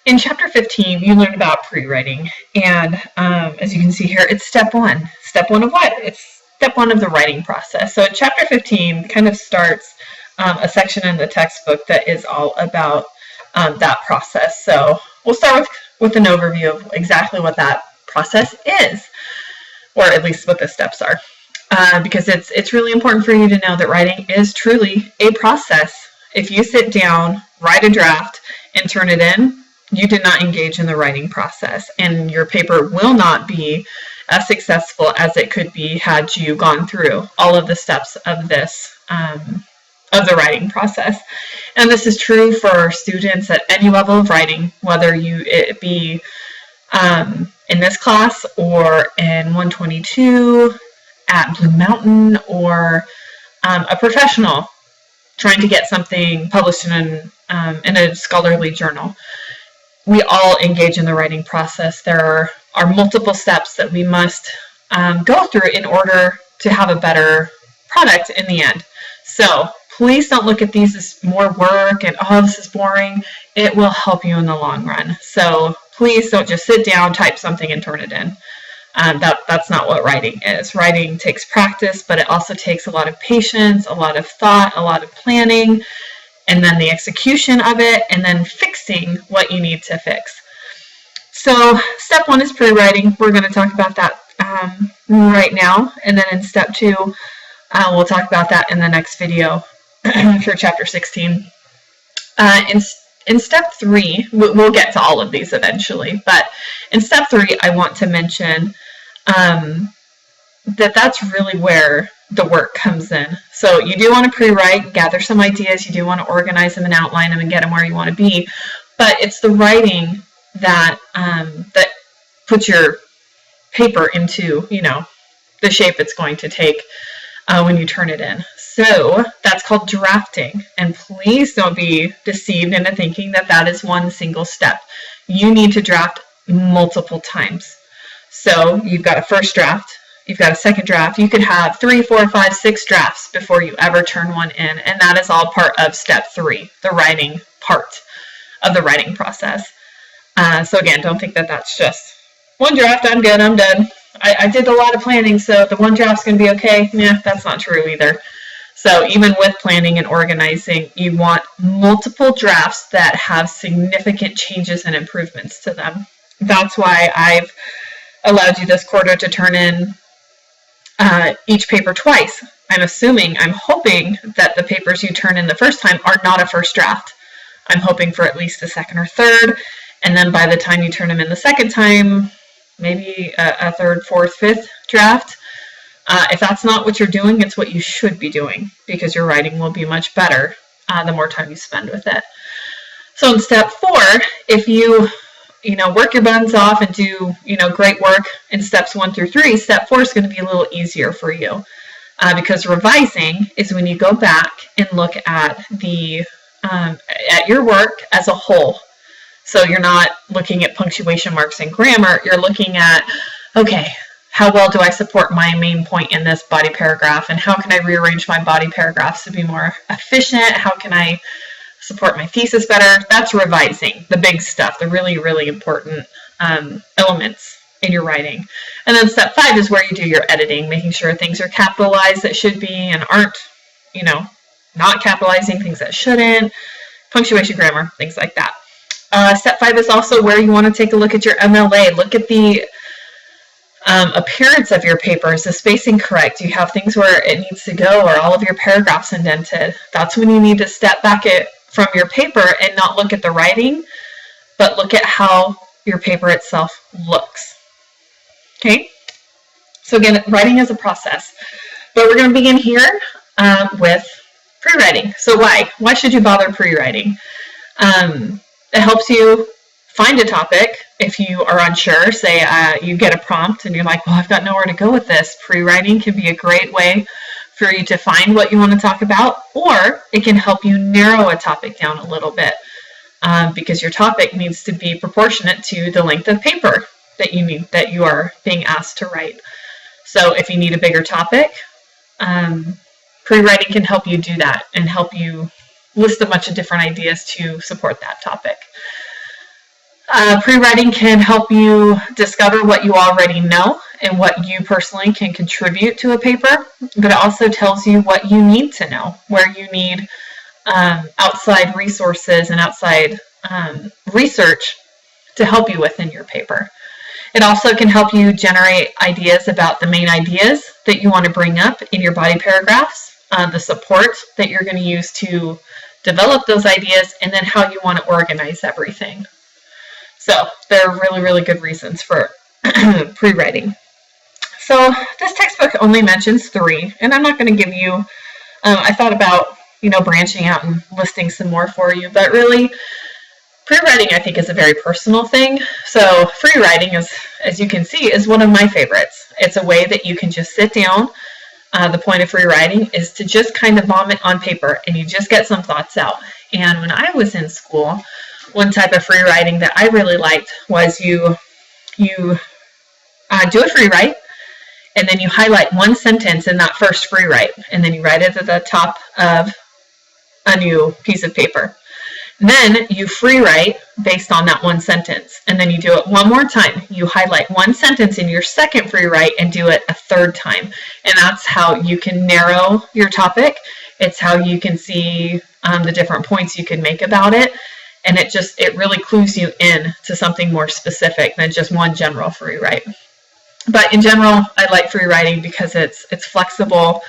In chapter 15, you learn about pre-writing, and as you can see here, it's step one. Step one of what? It's step one of the writing process. So chapter 15 kind of starts a section in the textbook that is all about that process. So we'll start with an overview of exactly what that process is, or at least what the steps are, because it's really important for you to know that writing is truly a process. If you sit down, write a draft, and turn it in, you did not engage in the writing process, and your paper will not be as successful as it could be had you gone through all of the steps of this of the writing process. And this is true for students at any level of writing, whether it be in this class or in 122 at Blue Mountain, or a professional trying to get something published in a scholarly journal. We all engage in the writing process. There are multiple steps that we must go through in order to have a better product in the end. So please don't look at these as more work and, oh, this is boring. It will help you in the long run. So please don't just sit down, type something, and turn it in. That's not what writing is. Writing takes practice, but it also takes a lot of patience, a lot of thought, a lot of planning, and then the execution of it, and then fixing what you need to fix. So step one is pre-writing. We're going to talk about that right now, and then in step two, we'll talk about that in the next video for chapter 16. In step three, we'll get to all of these eventually, but in step three, I want to mention that's really where the work comes in. So you do want to pre-write, gather some ideas, you do want to organize them and outline them and get them where you want to be, but it's the writing that that puts your paper into, the shape it's going to take when you turn it in. So that's called drafting, and please don't be deceived into thinking that that is one single step. You need to draft multiple times. So you've got a first draft, you've got a second draft, you could have 3, 4, 5, 6 drafts before you ever turn one in, and that is all part of step 3, the writing part of the writing process. So again, don't think that that's just one draft, I'm good, I'm done. I did a lot of planning, so the one draft's going to be okay. Yeah, that's not true either. So even with planning and organizing, you want multiple drafts that have significant changes and improvements to them. That's why I've allowed you this quarter to turn in each paper twice. I'm hoping that the papers you turn in the first time are not a first draft. I'm hoping for at least a second or third, and then by the time you turn them in the second time, maybe a third, fourth, fifth draft. If that's not what you're doing, it's what you should be doing, because your writing will be much better the more time you spend with it. So in step 4, if you work your buns off and do great work in steps 1 through 3, step 4 is going to be a little easier for you, because revising is when you go back and look at at your work as a whole. So you're not looking at punctuation marks and grammar. You're looking at, okay, how well do I support my main point in this body paragraph, and how can I rearrange my body paragraphs to be more efficient? How can I support my thesis better? That's revising, the big stuff, the really, really important elements in your writing. And then step 5 is where you do your editing, making sure things are capitalized that should be and aren't, not capitalizing things that shouldn't, punctuation, grammar, things like that. Step 5 is also where you want to take a look at your MLA. Look at the appearance of your paper. Is the spacing correct? Do you have things where it needs to go, or all of your paragraphs indented? That's when you need to step back from your paper and not look at the writing, but look at how your paper itself looks. Okay? So again, writing is a process, but we're going to begin here with pre-writing. So why should you bother pre-writing? It helps you find a topic if you are unsure. Say you get a prompt and you're like, well, I've got nowhere to go with this. Pre-writing can be a great way for you to find what you want to talk about, or it can help you narrow a topic down a little bit, because your topic needs to be proportionate to the length of paper that you are being asked to write. So if you need a bigger topic, pre-writing can help you do that and help you list a bunch of different ideas to support that topic. Pre-writing can help you discover what you already know and what you personally can contribute to a paper, but it also tells you what you need to know, where you need outside resources and outside research to help you within your paper. It also can help you generate ideas about the main ideas that you want to bring up in your body paragraphs, the support that you're going to use to develop those ideas, and then how you want to organize everything. So there are really, really good reasons for pre-writing. So this textbook only mentions 3, and I'm not going to give you, I thought about, branching out and listing some more for you, but really, pre-writing, I think, is a very personal thing. So free writing, as you can see, is one of my favorites. It's a way that you can just sit down. The point of free writing is to just kind of vomit on paper, and you just get some thoughts out. And when I was in school, one type of free writing that I really liked was you do a free write, and then you highlight one sentence in that first free write, and then you write it at the top of a new piece of paper. Then you free write based on that one sentence, and then you do it one more time. You highlight one sentence in your second free write and do it a third time, and that's how you can narrow your topic. It's how you can see the different points you can make about it, and it really clues you in to something more specific than just one general free write. But in general, I like free writing because it's flexible.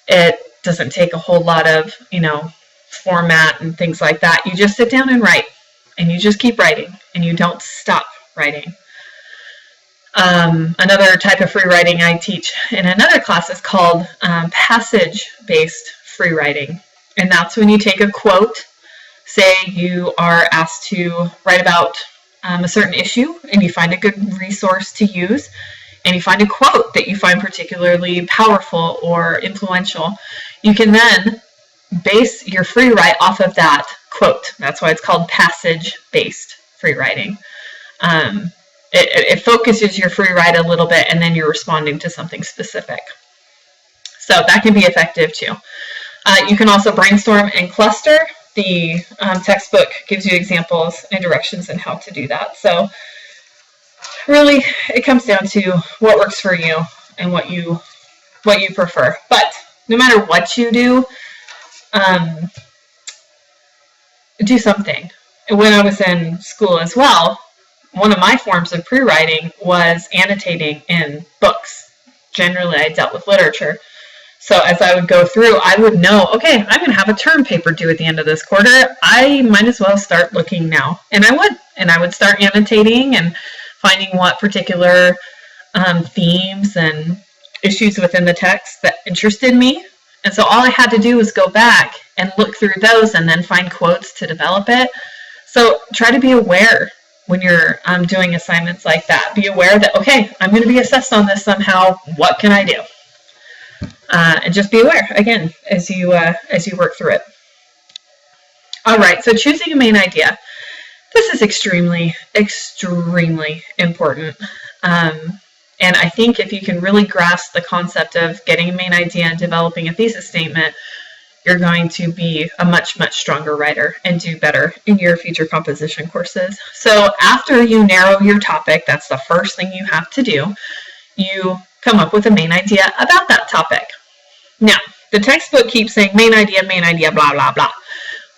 It doesn't take a whole lot of format and things like that. You just sit down and write, and you just keep writing, and you don't stop writing. Another type of free writing I teach in another class is called passage-based free writing, and that's when you take a quote. Say you are asked to write about a certain issue, and you find a good resource to use, and you find a quote that you find particularly powerful or influential. You can then base your free write off of that quote. That's why it's called passage-based free writing. It focuses your free write a little bit, and then you're responding to something specific. So that can be effective too. You can also brainstorm and cluster. The textbook gives you examples and directions on how to do that. So really, it comes down to what works for you and what you prefer. But no matter what you do something. When I was in school as well, one of my forms of pre-writing was annotating in books. Generally, I dealt with literature. So as I would go through, I would know, okay, I'm going to have a term paper due at the end of this quarter. I might as well start looking now. And I would start annotating and finding what particular themes and issues within the text that interested me. And so all I had to do was go back and look through those and then find quotes to develop it. So try to be aware when you're doing assignments like that. Be aware that, okay, I'm going to be assessed on this somehow. What can I do? And just be aware, again, as you work through it. All right, so choosing a main idea. This is extremely, extremely important. And I think if you can really grasp the concept of getting a main idea and developing a thesis statement, you're going to be a much, much stronger writer and do better in your future composition courses. So after you narrow your topic, that's the first thing you have to do. You come up with a main idea about that topic. Now, the textbook keeps saying main idea, blah, blah, blah.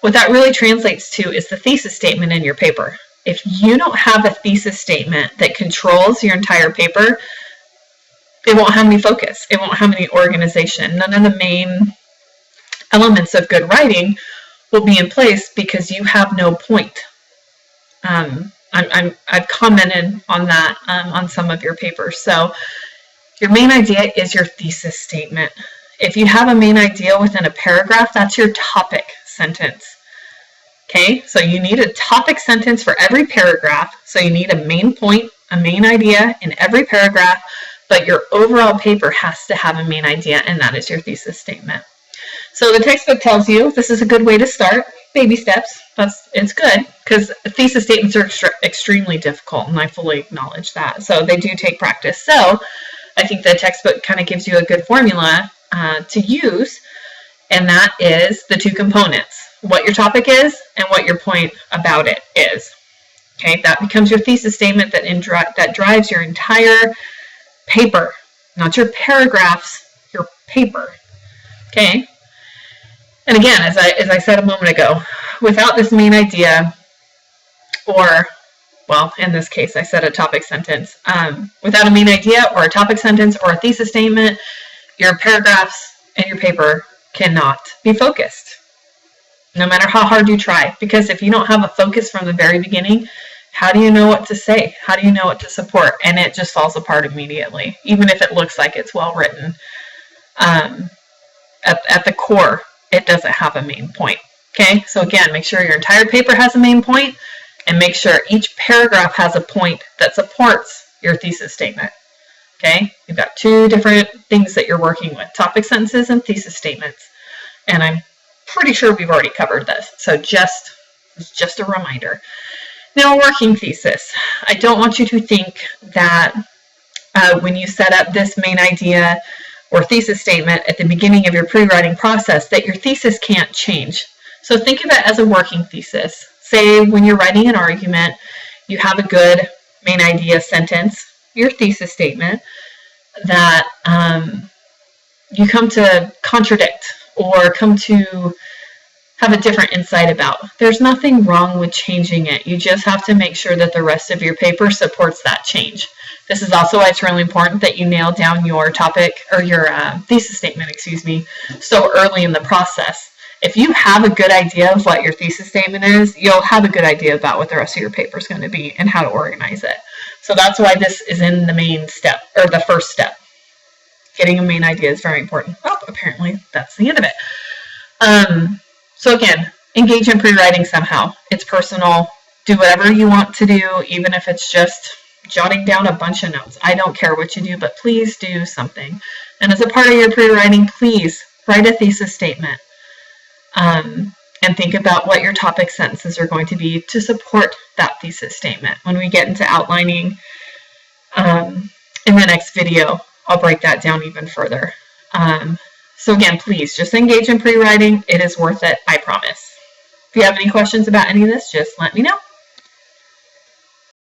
What that really translates to is the thesis statement in your paper. If you don't have a thesis statement that controls your entire paper, it won't have any focus. It won't have any organization. None of the main elements of good writing will be in place because you have no point. I've commented on that on some of your papers. So your main idea is your thesis statement. If you have a main idea within a paragraph, that's your topic sentence. Okay, so you need a topic sentence for every paragraph. So you need a main point, a main idea in every paragraph, but your overall paper has to have a main idea, and that is your thesis statement. So the textbook tells you this is a good way to start, baby steps. It's good because thesis statements are extremely difficult, and I fully acknowledge that. So they do take practice. So I think the textbook kind of gives you a good formula to use, and that is the two components: what your topic is and what your point about it is. Okay, that becomes your thesis statement that drives your entire paper, not your paragraphs, your paper. Okay, and again, as I said a moment ago, without this main idea, or, well, in this case, I said a topic sentence, without a main idea or a topic sentence or a thesis statement, your paragraphs and your paper cannot be focused, no matter how hard you try. Because if you don't have a focus from the very beginning, how do you know what to say? How do you know what to support? And it just falls apart immediately, even if it looks like it's well written. At the core, it doesn't have a main point. Okay, so again, make sure your entire paper has a main point, and make sure each paragraph has a point that supports your thesis statement. Okay, you've got two different things that you're working with: topic sentences and thesis statements. And I'm pretty sure we've already covered this, so just a reminder. Now, a working thesis. I don't want you to think that when you set up this main idea or thesis statement at the beginning of your pre-writing process that your thesis can't change. So think of it as a working thesis. Say when you're writing an argument, you have a good main idea sentence, your thesis statement, that you come to contradict or come to have a different insight about. There's nothing wrong with changing it. You just have to make sure that the rest of your paper supports that change. This is also why it's really important that you nail down your topic or your thesis statement, so early in the process. If you have a good idea of what your thesis statement is, you'll have a good idea about what the rest of your paper is going to be and how to organize it. So that's why this is in the main step, or the first step. Getting a main idea is very important. Oh, apparently that's the end of it. So again, engage in pre-writing somehow. It's personal. Do whatever you want to do, even if it's just jotting down a bunch of notes. I don't care what you do, but please do something. And as a part of your pre-writing, please write a thesis statement. And think about what your topic sentences are going to be to support that thesis statement. When we get into outlining in the next video, I'll break that down even further. So again, please just engage in pre-writing. It is worth it, I promise. If you have any questions about any of this, just let me know.